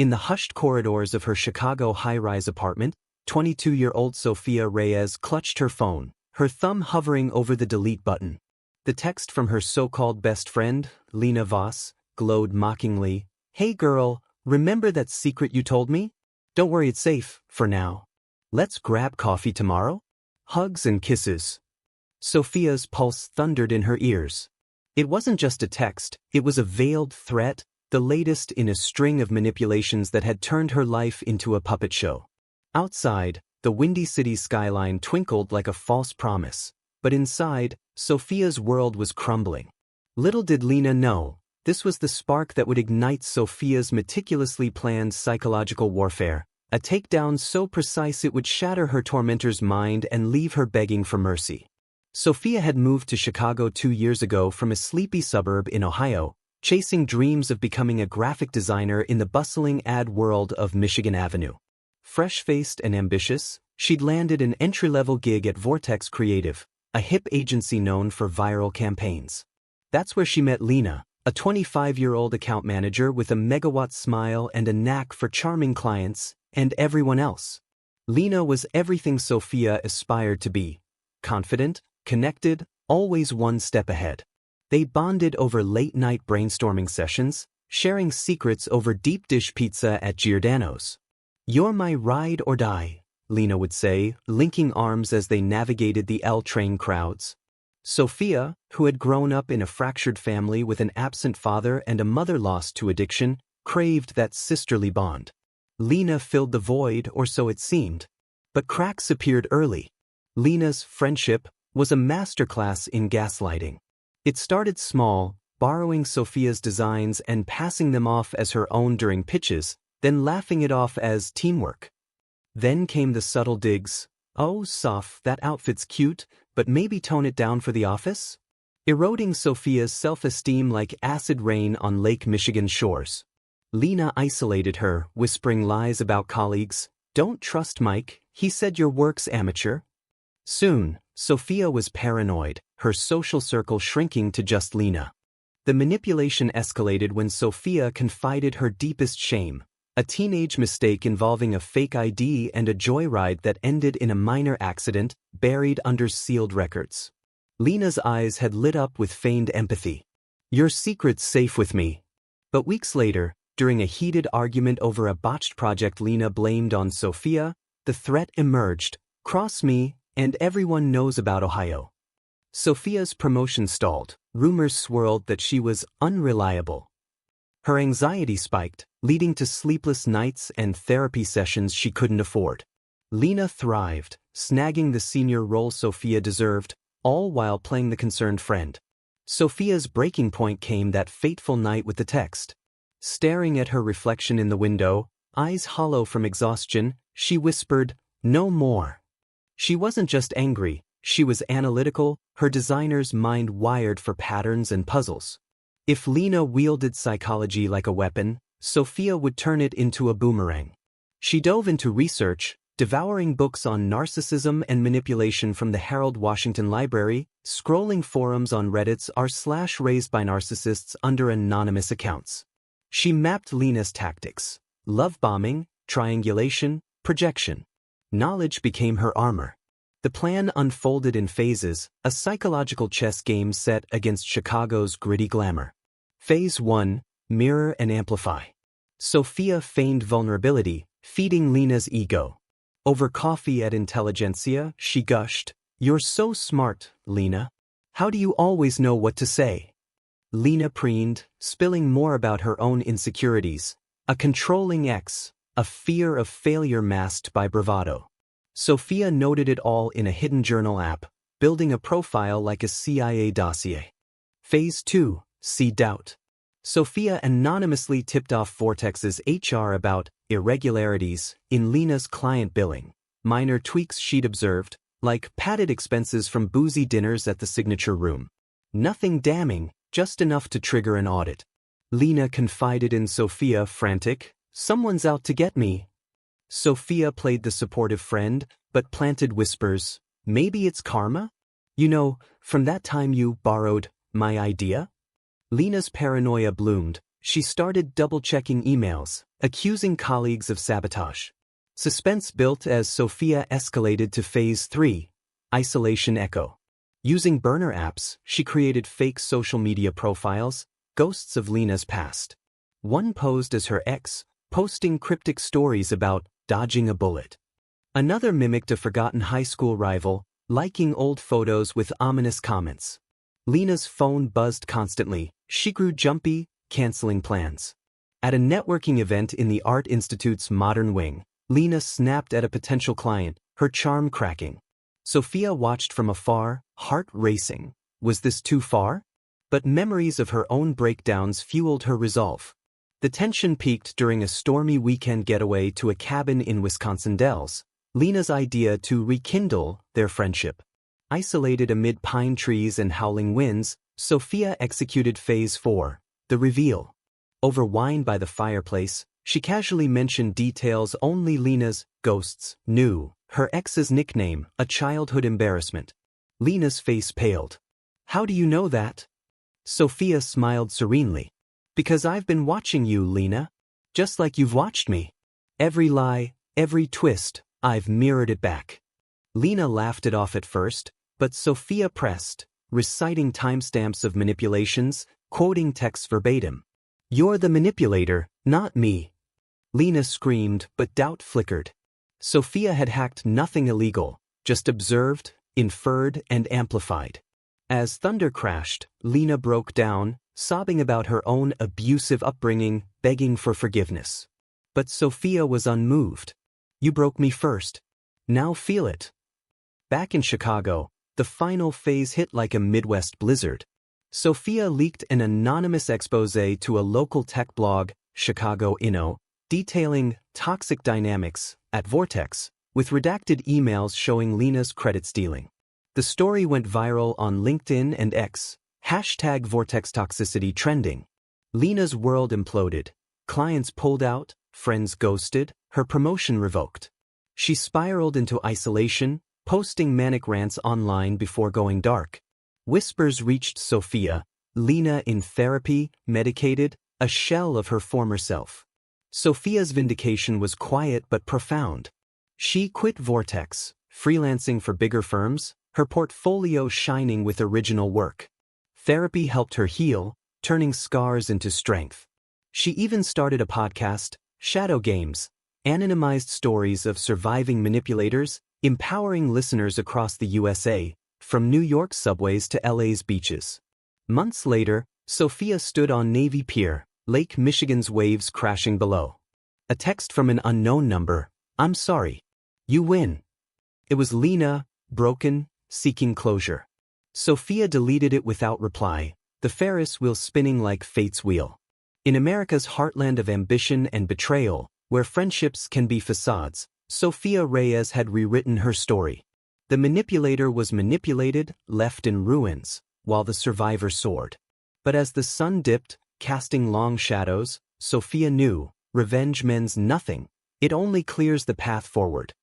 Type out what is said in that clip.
In the hushed corridors of her Chicago high-rise apartment, 22-year-old Sophia Reyes clutched her phone, her thumb hovering over the delete button. The text from her so-called best friend, Lena Voss, glowed mockingly. "Hey girl, remember that secret you told me? Don't worry, it's safe, for now. Let's grab coffee tomorrow?" Hugs and kisses. Sophia's pulse thundered in her ears. It wasn't just a text, it was a veiled threat, the latest in a string of manipulations that had turned her life into a puppet show. Outside, the windy city skyline twinkled like a false promise, but inside, Sophia's world was crumbling. Little did Lena know, this was the spark that would ignite Sophia's meticulously planned psychological warfare, a takedown so precise it would shatter her tormentor's mind and leave her begging for mercy. Sophia had moved to Chicago 2 years ago from a sleepy suburb in Ohio, chasing dreams of becoming a graphic designer in the bustling ad world of Michigan Avenue. Fresh-faced and ambitious, she'd landed an entry-level gig at Vortex Creative, a hip agency known for viral campaigns. That's where she met Lena, a 25-year-old account manager with a megawatt smile and a knack for charming clients and everyone else. Lena was everything Sophia aspired to be: confident, connected, always one step ahead. They bonded over late-night brainstorming sessions, sharing secrets over deep dish pizza at Giordano's. "You're my ride or die," Lena would say, linking arms as they navigated the L-train crowds. Sophia, who had grown up in a fractured family with an absent father and a mother lost to addiction, craved that sisterly bond. Lena filled the void, or so it seemed. But cracks appeared early. Lena's friendship was a masterclass in gaslighting. It started small, borrowing Sophia's designs and passing them off as her own during pitches, then laughing it off as teamwork. Then came the subtle digs. "Oh, Soph, that outfit's cute, but maybe tone it down for the office?" Eroding Sophia's self-esteem like acid rain on Lake Michigan's shores. Lena isolated her, whispering lies about colleagues. "Don't trust Mike, he said your work's amateur." Soon, Sophia was paranoid, her social circle shrinking to just Lena. The manipulation escalated when Sophia confided her deepest shame, a teenage mistake involving a fake ID and a joyride that ended in a minor accident, buried under sealed records. Lena's eyes had lit up with feigned empathy. "Your secret's safe with me." But weeks later, during a heated argument over a botched project Lena blamed on Sophia, the threat emerged: "Cross me, and everyone knows about Ohio." Sophia's promotion stalled, rumors swirled that she was unreliable. Her anxiety spiked, leading to sleepless nights and therapy sessions she couldn't afford. Lena thrived, snagging the senior role Sophia deserved, all while playing the concerned friend. Sophia's breaking point came that fateful night with the text. Staring at her reflection in the window, eyes hollow from exhaustion, she whispered, "No more." She wasn't just angry, she was analytical, her designer's mind wired for patterns and puzzles. If Lena wielded psychology like a weapon, Sophia would turn it into a boomerang. She dove into research, devouring books on narcissism and manipulation from the Harold Washington Library, scrolling forums on Reddit's r/raised by narcissists under anonymous accounts. She mapped Lena's tactics: love bombing, triangulation, projection. Knowledge became her armor. The plan unfolded in phases, a psychological chess game set against Chicago's gritty glamour. Phase 1, mirror and amplify. Sophia feigned vulnerability, feeding Lena's ego. Over coffee at Intelligentsia, she gushed, "You're so smart, Lena. How do you always know what to say?" Lena preened, spilling more about her own insecurities, a controlling ex, a fear of failure masked by bravado. Sophia noted it all in a hidden journal app, building a profile like a CIA dossier. Phase 2, see doubt. Sophia anonymously tipped off Vortex's HR about irregularities in Lena's client billing, minor tweaks she'd observed, like padded expenses from boozy dinners at the signature room. Nothing damning, just enough to trigger an audit. Lena confided in Sophia, frantic, "Someone's out to get me." Sophia played the supportive friend, but planted whispers, "Maybe it's karma? You know, from that time you borrowed my idea?" Lena's paranoia bloomed, She started double-checking emails, accusing colleagues of sabotage. Suspense built as Sophia escalated to Phase 3, Isolation Echo. Using burner apps, she created fake social media profiles, ghosts of Lena's past. One posed as her ex, posting cryptic stories about dodging a bullet. Another mimicked a forgotten high school rival, liking old photos with ominous comments. Lena's phone buzzed constantly. She grew jumpy, canceling plans. At a networking event in the Art Institute's modern wing, Lena snapped at a potential client, her charm cracking. Sophia watched from afar, heart racing. Was this too far? But memories of her own breakdowns fueled her resolve. The tension peaked during a stormy weekend getaway to a cabin in Wisconsin Dells, Lena's idea to rekindle their friendship. Isolated amid pine trees and howling winds, Sophia executed Phase 4, the reveal. Over wine by the fireplace, she casually mentioned details only Lena's ghosts knew. Her ex's nickname, a childhood embarrassment. Lena's face paled. "How do you know that?" Sophia smiled serenely. "Because I've been watching you, Lena. Just like you've watched me. Every lie, every twist, I've mirrored it back." Lena laughed it off at first, but Sophia pressed, reciting timestamps of manipulations, quoting texts verbatim. "You're the manipulator, not me." Lena screamed, but doubt flickered. Sophia had hacked nothing illegal, just observed, inferred, and amplified. As thunder crashed, Lena broke down, sobbing about her own abusive upbringing, begging for forgiveness. But Sophia was unmoved. "You broke me first. Now feel it." Back in Chicago, the final phase hit like a Midwest blizzard. Sophia leaked an anonymous exposé to a local tech blog, Chicago Inno, detailing toxic dynamics at Vortex, with redacted emails showing Lena's credit stealing. The story went viral on LinkedIn and X, #VortexToxicity trending. Lena's world imploded. Clients pulled out, friends ghosted, her promotion revoked. She spiraled into isolation, posting manic rants online before going dark. Whispers reached Sophia, Lena in therapy, medicated, a shell of her former self. Sophia's vindication was quiet but profound. She quit Vortex, freelancing for bigger firms, her portfolio shining with original work. Therapy helped her heal, turning scars into strength. She even started a podcast, Shadow Games, anonymized stories of surviving manipulators, empowering listeners across the USA, from New York's subways to LA's beaches. Months later, Sophia stood on Navy Pier, Lake Michigan's waves crashing below. A text from an unknown number, "I'm sorry. You win." It was Lena, broken, seeking closure. Sophia deleted it without reply, the Ferris wheel spinning like fate's wheel. In America's heartland of ambition and betrayal, where friendships can be facades, Sophia Reyes had rewritten her story. The manipulator was manipulated, left in ruins, while the survivor soared. But as the sun dipped, casting long shadows, Sophia knew, revenge mends nothing, it only clears the path forward.